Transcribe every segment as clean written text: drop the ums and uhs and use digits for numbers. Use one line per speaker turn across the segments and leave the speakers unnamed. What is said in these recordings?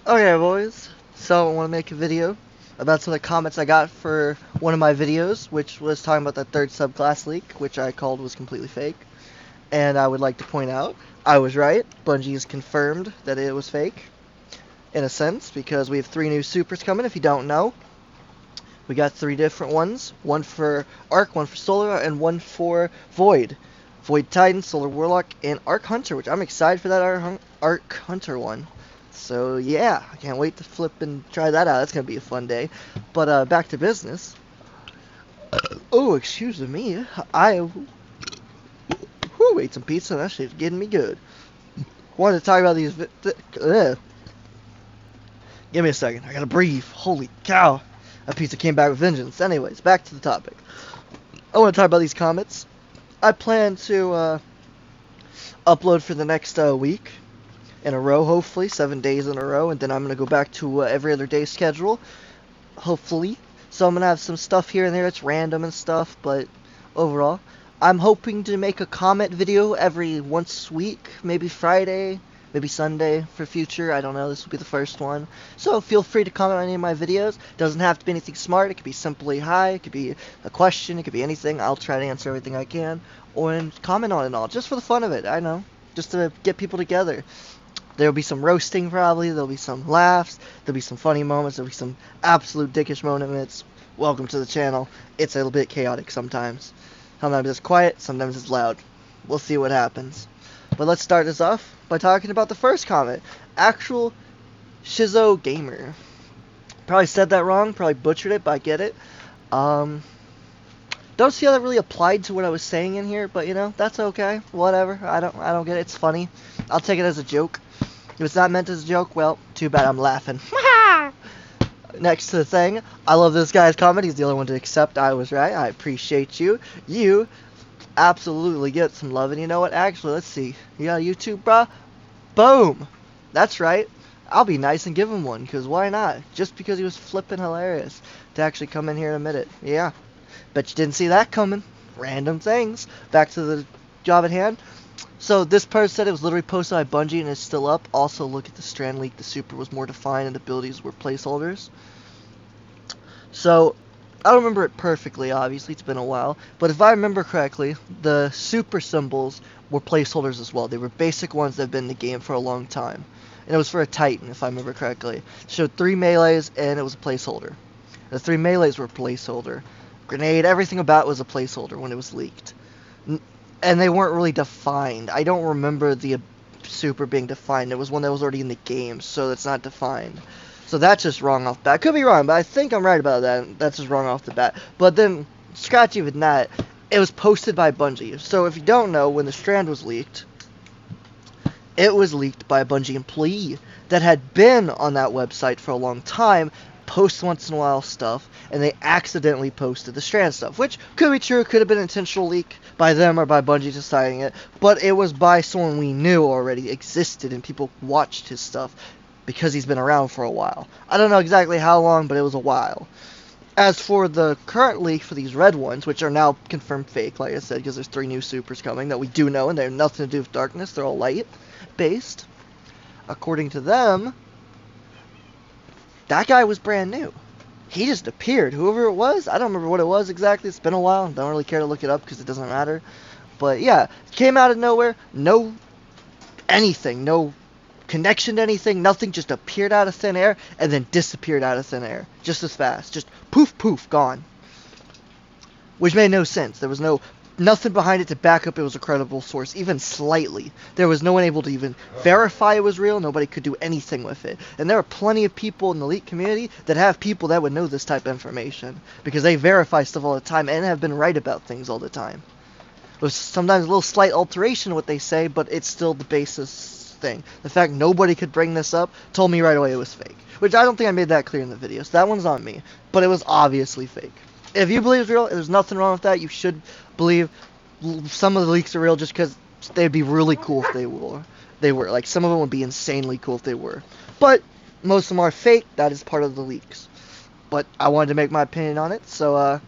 Okay, boys. So I want to make a video about some of the comments I got for one of my videos, which was talking about the third subclass leak, which I called was completely fake. And I would like to point out I was right. Bungie has confirmed that it was fake, in a sense, because we have 3 new supers coming. If you don't know, we got 3 different ones: one for Arc, one for Solar, and one for Void. Void Titan, Solar Warlock, and Arc Hunter, which I'm excited for that Arc Hunter one. So yeah, I can't wait to flip and try that out. That's gonna be a fun day. But back to business. Oh, excuse me. I ate some pizza and that shit's getting me good. Wanted to talk about these. Give me a second. I gotta breathe. Holy cow! That pizza came back with vengeance. Anyways, back to the topic. I want to talk about these comments. I plan to upload for the next week in a row, hopefully 7 days in a row, and then I'm gonna go back to every other day schedule, hopefully. So I'm gonna have some stuff here and there that's random and stuff, but overall, I'm hoping to make a comment video every once a week, maybe Friday, maybe Sunday for future. I don't know. This will be the first one. So feel free to comment on any of my videos. Doesn't have to be anything smart. It could be simply hi. It could be a question. It could be anything. I'll try to answer everything I can, or comment on it all, just for the fun of it. I know, just to get people together. There'll be some roasting probably, there'll be some laughs, there'll be some funny moments, there'll be some absolute dickish moments. Welcome to the channel. It's a little bit chaotic sometimes. Sometimes it's quiet, sometimes it's loud. We'll see what happens. But let's start this off by talking about the first comment. Actual Shizo Gamer. Probably said that wrong, probably butchered it, but I get it. Don't see how that really applied to what I was saying in here, but you know, that's okay. Whatever. I don't get it. It's funny. I'll take it as a joke. If it's not meant as a joke, well, too bad I'm laughing. Next to the thing, I love this guy's comment. He's the only one to accept I was right. I appreciate you. You absolutely get some love. And you know what? Actually, let's see. You got a YouTube, bruh? Boom. That's right. I'll be nice and give him one, because why not? Just because he was flipping hilarious to actually come in here and admit it. Yeah. Bet you didn't see that coming. Random things. Back to the job at hand. So this person said it was literally posted by Bungie and is still up. Also, look at the Strand leak. The super was more defined and the abilities were placeholders. So I don't remember it perfectly, obviously. It's been a while. But if I remember correctly, the super symbols were placeholders as well. They were basic ones that have been in the game for a long time. And it was for a Titan, if I remember correctly. It showed 3 melees and it was a placeholder. The 3 melees were a placeholder. Grenade, everything about it was a placeholder when it was leaked. And they weren't really defined. I don't remember the super being defined. It was one that was already in the game, so it's not defined. So that's just wrong off the bat. Could be wrong, but I think I'm right about that. That's just wrong off the bat. But then, scratch even that, it was posted by Bungie. So if you don't know, when the Strand was leaked, it was leaked by a Bungie employee that had been on that website for a long time, post once in a while stuff, and they accidentally posted the Strand stuff, which could be true, could have been an intentional leak by them or by Bungie deciding it, but it was by someone we knew already existed and people watched his stuff because he's been around for a while. I don't know exactly how long, but it was a while. As for the current leak for these red ones, which are now confirmed fake, like I said, because there's 3 new supers coming that we do know, and they have nothing to do with darkness, they're all light-based. According to them, that guy was brand new. He just appeared. Whoever it was, I don't remember what it was exactly. It's been a while. Don't really care to look it up because it doesn't matter. But yeah, came out of nowhere. No anything. No connection to anything. Nothing. Just appeared out of thin air and then disappeared out of thin air. Just as fast. Just poof, poof, gone. Which made no sense. There was nothing behind it to back up it was a credible source, even slightly. There was no one able to even verify it was real. Nobody could do anything with it. And there are plenty of people in the leak community that have people that would know this type of information, because they verify stuff all the time and have been right about things all the time. With sometimes a little slight alteration in what they say, but it's still the basis thing. The fact nobody could bring this up told me right away it was fake. Which I don't think I made that clear in the video, so that one's on me. But it was obviously fake. If you believe it's real, there's nothing wrong with that. You should believe some of the leaks are real just because they'd be really cool if they were. Like, some of them would be insanely cool if they were. But most of them are fake. That is part of the leaks. But I wanted to make my opinion on it. So,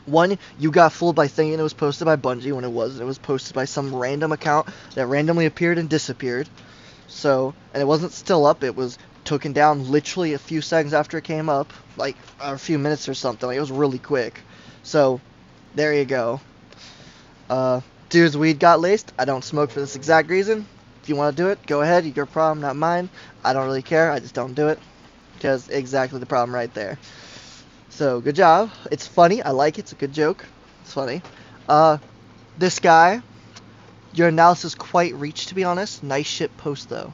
one, you got fooled by thinking it was posted by Bungie when it wasn't. It was posted by some random account that randomly appeared and disappeared. So, and it wasn't still up. It was taken down literally a few seconds after it came up, like a few minutes or something. Like, it was really quick. So, there you go. Dude's weed got laced. I don't smoke for this exact reason. If you want to do it, go ahead. Your problem, not mine. I don't really care. I just don't do it. Because exactly the problem right there. So, good job. It's funny. I like it. It's a good joke. It's funny. This guy, your analysis quite reached, to be honest. Nice shit post, though.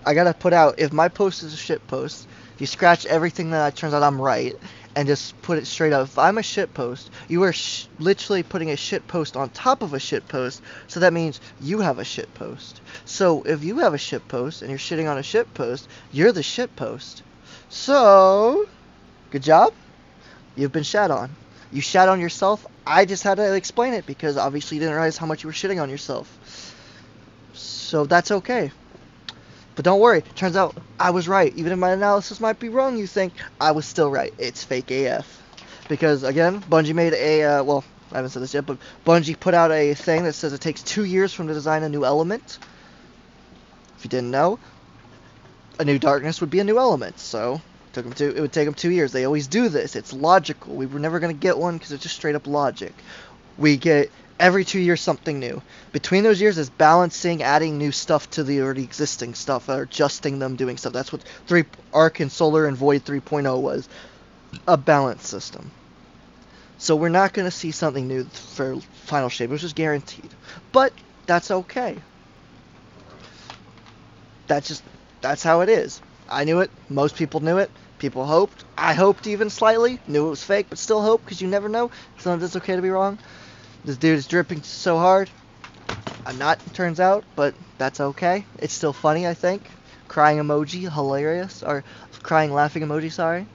I gotta put out, if my post is a shit post, if you scratch everything that turns out I'm right, and just put it straight up, if I'm a shit post, you are literally putting a shit post on top of a shit post, so that means you have a shit post. So, if you have a shit post, and you're shitting on a shit post, you're the shit post. So, good job. You've been shat on. You shat on yourself. I just had to explain it, because obviously you didn't realize how much you were shitting on yourself. So, that's okay. But don't worry, turns out I was right. Even if my analysis might be wrong, you think, I was still right. It's fake AF. Because, again, Bungie made a, well, I haven't said this yet, but Bungie put out a thing that says it takes 2 years from to design a new element. If you didn't know, a new darkness would be a new element. So, it would take them 2 years. They always do this. It's logical. We were never going to get one because it's just straight up logic. We get every 2 years something new. Between those years is balancing, adding new stuff to the already existing stuff, or adjusting them, doing stuff. That's what Arc and Solar and Void 3.0 was. A balance system. So we're not going to see something new for Final Shape, which is guaranteed. But that's okay. That's how it is. I knew it. Most people knew it. People hoped. I hoped even slightly. Knew it was fake, but still hoped, because you never know. Sometimes it's okay to be wrong. This dude is dripping so hard. I'm not, turns out, but that's okay. It's still funny, I think. Crying emoji, hilarious. Or crying laughing emoji, sorry.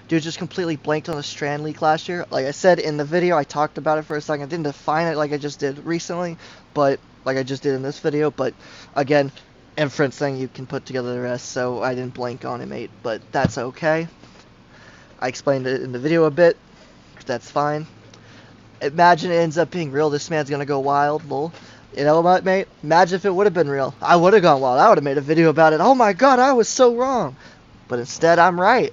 Dude just completely blanked on the Strand leak last year. Like I said in the video, I talked about it for a second. I didn't define it like I just did recently, but like I just did in this video. But again, inference thing, you can put together the rest, so I didn't blank on it, mate. But that's okay. I explained it in the video a bit. That's fine. Imagine it ends up being real. This man's gonna go wild, lol. You know what, mate? Imagine if it would have been real. I would have gone wild. I would have made a video about it. Oh my god, I was so wrong. But instead, I'm right.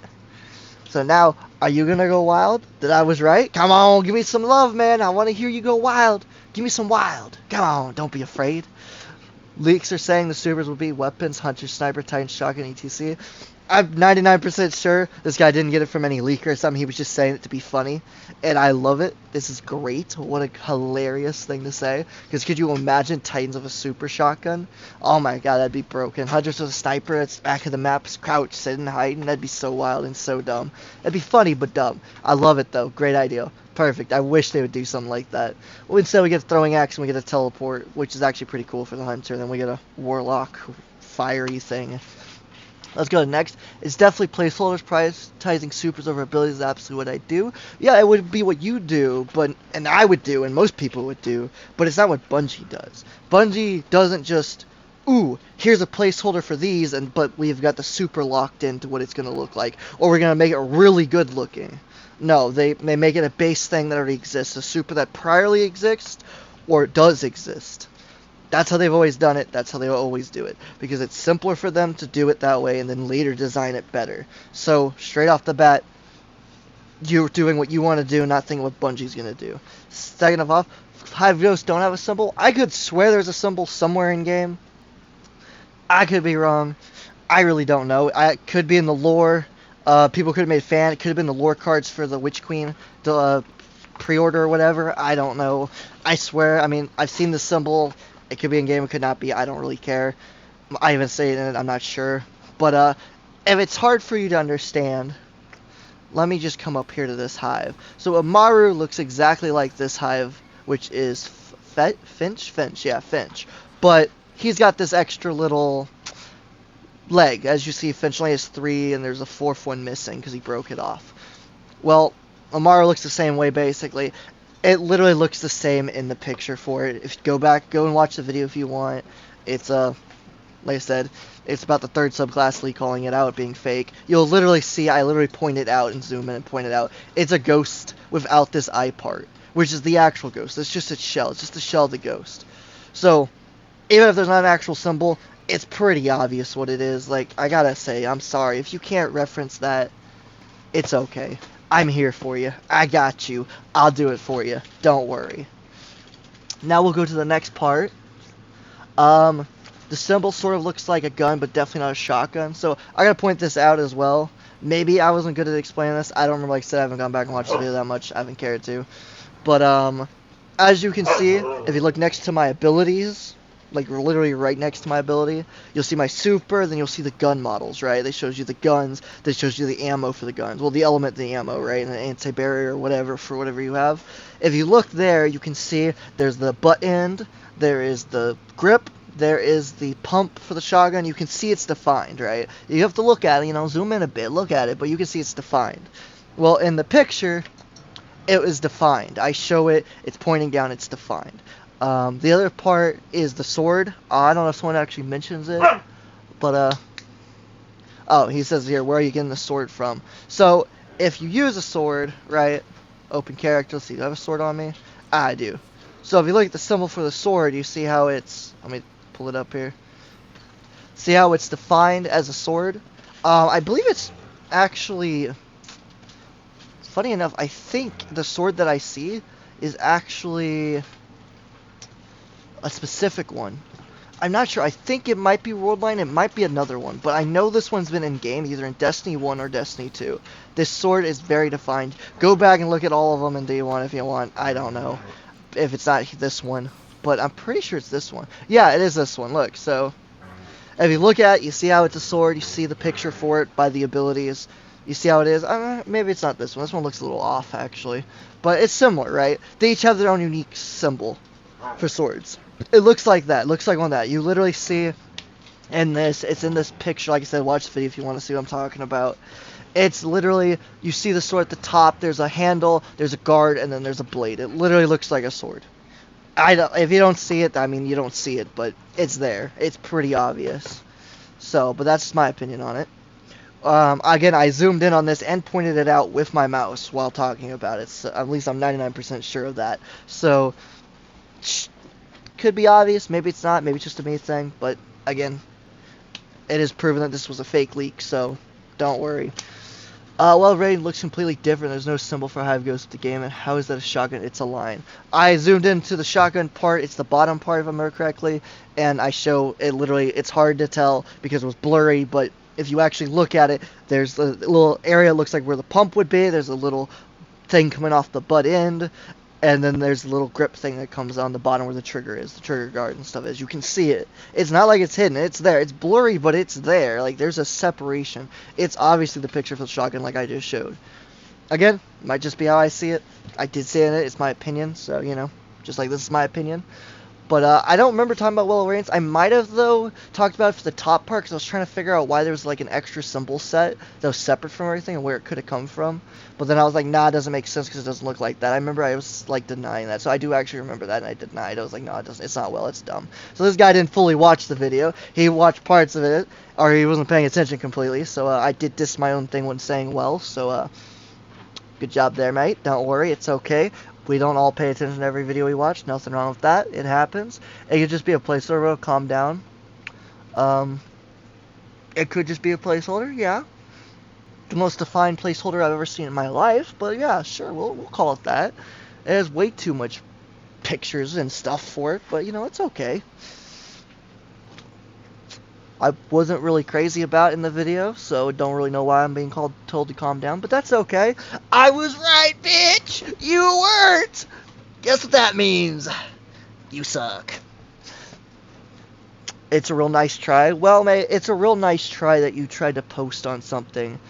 So now, are you gonna go wild? That I was right? Come on, give me some love, man. I want to hear you go wild. Give me some wild. Come on, don't be afraid. Leaks are saying the supers will be weapons, hunter, sniper, titan, shotgun, etc. I'm 99% sure this guy didn't get it from any leaker or something. He was just saying it to be funny. And I love it. This is great. What a hilarious thing to say. Because could you imagine Titans with a super shotgun? Oh my god, that'd be broken. Hunters with a sniper that's back of the map, crouch, sitting, hiding. That'd be so wild and so dumb. That'd be funny but dumb. I love it though. Great idea. Perfect. I wish they would do something like that. Well, instead we get throwing axe and we get a teleport, which is actually pretty cool for the hunter. Then we get a warlock fiery thing. Let's go to next. It's definitely placeholders. Prioritizing supers over abilities is absolutely what I do. Yeah, it would be what you do, and I would do, and most people would do, but it's not what Bungie does. Bungie doesn't just, ooh, here's a placeholder for these, but we've got the super locked into what it's going to look like, or we're going to make it really good looking. No, they make it a base thing that already exists, a super that priorly exists, or does exist. That's how they've always done it. That's how they always do it. Because it's simpler for them to do it that way and then later design it better. So, straight off the bat, you're doing what you want to do, not thinking what Bungie's going to do. Second of all, Hive Ghosts don't have a symbol. I could swear there's a symbol somewhere in-game. I could be wrong. I really don't know. It could be in the lore. People could have made fan. It could have been the lore cards for the Witch Queen. Pre-order or whatever. I don't know. I swear, I mean, I've seen the symbol. It could be in game, it could not be. I don't really care. I even say it in it, I'm not sure. But if it's hard for you to understand, let me just come up here to this hive. So Amaru looks exactly like this hive, which is Finch. But he's got this extra little leg. As you see, Finch only has 3, and there's a 4th one missing because he broke it off. Well, Amaru looks the same way, basically. It literally looks the same in the picture for it. If you go and watch the video if you want. It's like I said, it's about the 3rd subclass leak calling it out being fake. You'll literally see, I literally point it out and zoom in and point it out. It's a ghost without this eye part, which is the actual ghost. It's just its shell. It's just the shell of the ghost. So, even if there's not an actual symbol, it's pretty obvious what it is. Like, I gotta say, I'm sorry. If you can't reference that, it's okay. I'm here for you. I got you. I'll do it for you. Don't worry. Now we'll go to the next part. The symbol sort of looks like a gun, but definitely not a shotgun. So I gotta point this out as well. Maybe I wasn't good at explaining this. I don't remember. Like I said, I haven't gone back and watched the video that much. I haven't cared to. But as you can see, if you look next to my abilities, like literally right next to my ability, you'll see my super. Then you'll see the gun models, right? They shows you the guns. That shows you the ammo for the guns. Well, the element, the ammo, right, and the anti-barrier or whatever for whatever you have. If you look there, you can see there's the butt end. There is the grip. There is the pump for the shotgun. You can see it's defined, right? You have to look at it, zoom in a bit, look at it, but you can see it's defined. Well, in the picture, it was defined. I show it, it's pointing down, it's defined. The other part is the sword. I don't know if someone actually mentions it, but, oh, he says here, where are you getting the sword from? So, if you use a sword, right, open character, let's see, do I have a sword on me? I do. So, if you look at the symbol for the sword, you see how it's, let me pull it up here. See how it's defined as a sword? I believe it's actually, funny enough, I think the sword that I see is actually a specific one. I'm not sure. I think it might be Worldline. It might be another one. But I know this one's been in game, either in Destiny 1 or Destiny 2. This sword is very defined. Go back and look at all of them in Day 1 if you want. I don't know if it's not this one. But I'm pretty sure it's this one. Yeah, it is this one. Look, so if you look at it, you see how it's a sword. You see the picture for it by the abilities. You see how it is? Maybe it's not this one. This one looks a little off, actually. But it's similar, right? They each have their own unique symbol for swords. It looks like that. It looks like one of that. You literally see in this. It's in this picture. Like I said, watch the video if you want to see what I'm talking about. It's literally, you see the sword at the top. There's a handle, there's a guard, and then there's a blade. It literally looks like a sword. If you don't see it, I mean, you don't see it, but it's there. It's pretty obvious. So, but that's my opinion on it. Again, I zoomed in on this and pointed it out with my mouse while talking about it. So at least I'm 99% sure of that. So, could be obvious. Maybe it's not. Maybe it's just a me thing. But, again, it is proven that this was a fake leak, so don't worry. Well, rating looks completely different. There's no symbol for how it goes with the game. And how is that a shotgun? It's a line. I zoomed into the shotgun part. It's the bottom part, if I remember correctly. And I show it literally. It's hard to tell because it was blurry. But if you actually look at it, there's a little area that looks like where the pump would be. There's a little thing coming off the butt end. And then there's a little grip thing that comes on the bottom where the trigger is, the trigger guard and stuff is. You can see it. It's not like it's hidden. It's there. It's blurry, but it's there. Like, there's a separation. It's obviously the picture for the shotgun like I just showed. Again, might just be how I see it. I did say it. It's my opinion, so, just like this is my opinion. But I don't remember talking about Well of Rains. I might have, though, talked about it for the top part because I was trying to figure out why there was, like, an extra symbol set that was separate from everything and where it could have come from. But then I was like, nah, it doesn't make sense because it doesn't look like that. I remember I was, like, denying that. So I do actually remember that, and I denied. I was like, no, it doesn't. It's not well. It's dumb. So this guy didn't fully watch the video. He watched parts of it, or he wasn't paying attention completely. So I did diss my own thing when saying well. So good job there, mate. Don't worry. It's okay. We don't all pay attention to every video we watch. Nothing wrong with that. It happens. It could just be a placeholder. Calm down. It could just be a placeholder. Yeah. The most defined placeholder I've ever seen in my life. But yeah, sure. We'll call it that. It has way too much pictures and stuff for it. But, it's okay. I wasn't really crazy about it in the video, so don't really know why I'm being told to calm down, but that's okay. I was right, bitch! You weren't! Guess what that means? You suck. It's a real nice try. Well, mate, it's a real nice try that you tried to post on something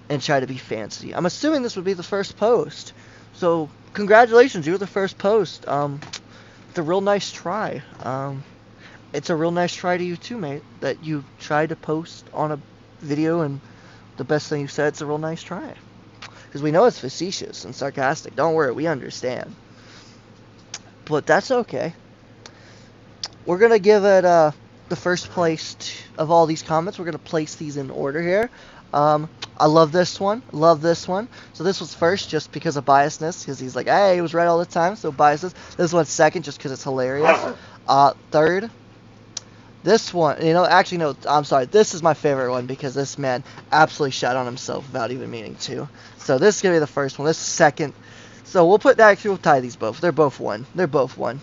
and try to be fancy. I'm assuming this would be the first post. So, congratulations, you were the first post. It's a real nice try. It's a real nice try to you too, mate, that you tried to post on a video and the best thing you said, it's a real nice try. Because we know it's facetious and sarcastic. Don't worry, we understand. But that's okay. We're going to give it the first place of all these comments. We're going to place these in order here. I love this one. Love this one. So this was first just because of biasness. Because he's like, hey, he was right all the time. So biases. This one's second just because it's hilarious. Third. This one, actually, no, I'm sorry. This is my favorite one because this man absolutely shat on himself without even meaning to. So this is going to be the first one. This is second. So we'll tie these both. They're both one. They're both one.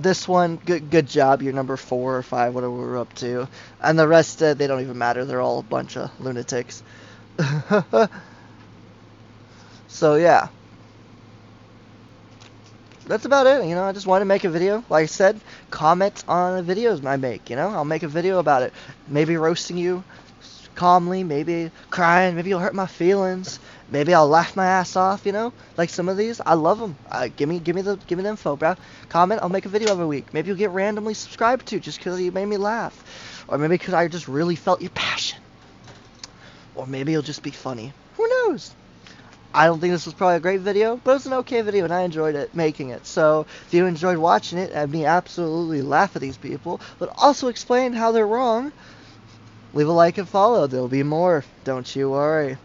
This one, good job. You're number 4 or 5, whatever we're up to. And the rest, they don't even matter. They're all a bunch of lunatics. So, yeah. That's about it. I just wanted to make a video. Like I said, comment on the videos I make. I'll make a video about it. Maybe roasting you calmly, maybe crying, maybe you'll hurt my feelings, maybe I'll laugh my ass off. Like some of these. I love them. Give me the info, bro. Comment. I'll make a video every week. Maybe you'll get randomly subscribed to just because you made me laugh, or maybe because I just really felt your passion, or maybe it'll just be funny. Who knows? I don't think this was probably a great video, but it was an okay video, and I enjoyed it making it. So if you enjoyed watching it and me absolutely laugh at these people, but also explain how they're wrong, leave a like and follow. There'll be more. Don't you worry.